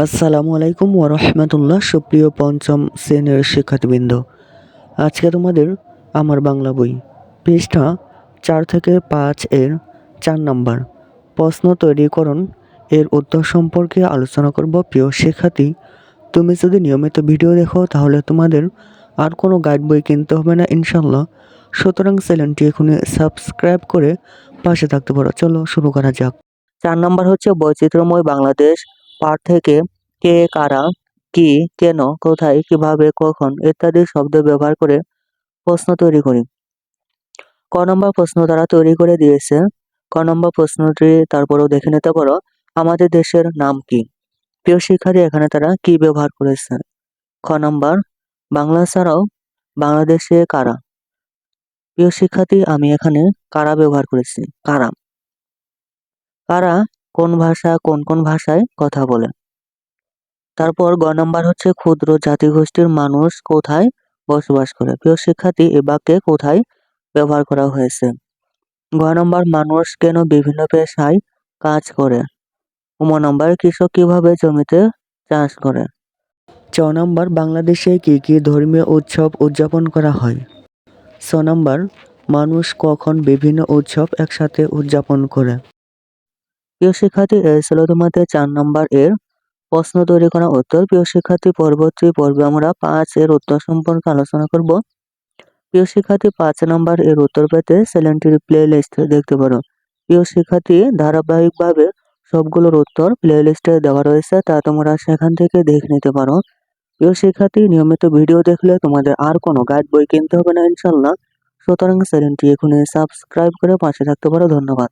আসসালামু আলাইকুম ওরহমতুল্লাহ। সুপ্রিয় পঞ্চম শ্রেণীর শিক্ষার্থীবৃন্দ, আজকে তোমাদের আমার বাংলা বই পৃষ্ঠা 4 থেকে 5 এর 4 নম্বর প্রশ্ন তৈরিকরণ এর উত্তর সম্পর্কে আলোচনা করব। প্রিয় শিক্ষার্থী, তুমি যদি নিয়মিত ভিডিও দেখো তাহলে তোমাদের আর কোনো গাইড বই কিনতে হবে না ইনশাল্লাহ। সুতরাং চ্যানেলটি এখনই সাবস্ক্রাইব করে পাশে থাকতে পারো। চলো শুরু করা যাক। 4 নম্বর হচ্ছে বৈচিত্র্যময় বাংলাদেশ। পাঠ থেকে কে, কারা, কি, কেন, কোথায়, কিভাবে, কখন ইত্যাদি শব্দ ব্যবহার করে প্রশ্ন তৈরি করি। ক নম্বর প্রশ্ন তারা তৈরি করে দিয়েছে। ক নম্বর প্রশ্নটি তারপরেও দেখে নিতে পারো, আমাদের দেশের নাম কি। প্রিয় শিক্ষার্থী, এখানে তারা কি ব্যবহার করেছে। খ নম্বর, বাংলা ছাড়াও বাংলাদেশে কারা। প্রিয় শিক্ষার্থী, আমি এখানে কারা ব্যবহার করেছি। কারা কারা কোন কোন ভাষায় কথা বলে। তারপর গ নাম্বার হচ্ছে ক্ষুদ্র জাতিগোষ্ঠীর মানুষ কোথায় বসবাস করে। প্রিয় শিক্ষার্থী, এ বাক্যে কোথায় ব্যবহার করা হয়েছে। গ নাম্বার, মানুষ কেন বিভিন্ন পেশায় কাজ করে। ম নাম্বার, কৃষক কিভাবে জমিতে চাষ করে। চ নাম্বার, বাংলাদেশে কি কি ধর্মীয় উৎসব উদযাপন করা হয়। ছ নাম্বার, মানুষ কখন বিভিন্ন উৎসব একসাথে উদযাপন করে। প্রিয় শিক্ষার্থী, এই ছিল তোমাদের 4 নাম্বার এর প্রশ্ন তৈরি করা উত্তর। প্রিয় শিক্ষার্থী, পরবর্তী পর্বে আমরা 5 এর উত্তর সম্পর্কে আলোচনা করব। প্রিয় শিক্ষার্থী, 5 নাম্বার এর উত্তর পেতে চ্যানেলটির প্লে লিস্ট দেখতে পারো। প্রিয় শিক্ষার্থী, ধারাবাহিকভাবে সবগুলোর উত্তর প্লে লিস্টে দেওয়া রয়েছে, তা তোমরা সেখান থেকে দেখে নিতে পারো। প্রিয় শিক্ষার্থী, নিয়মিত ভিডিও দেখলে তোমাদের আর কোনো গাইড বই কিনতে হবে না ইনশাল্লাহ। সুতরাং চ্যানেলটি এখনই সাবস্ক্রাইব করে পাশে থাকতে পারো। ধন্যবাদ।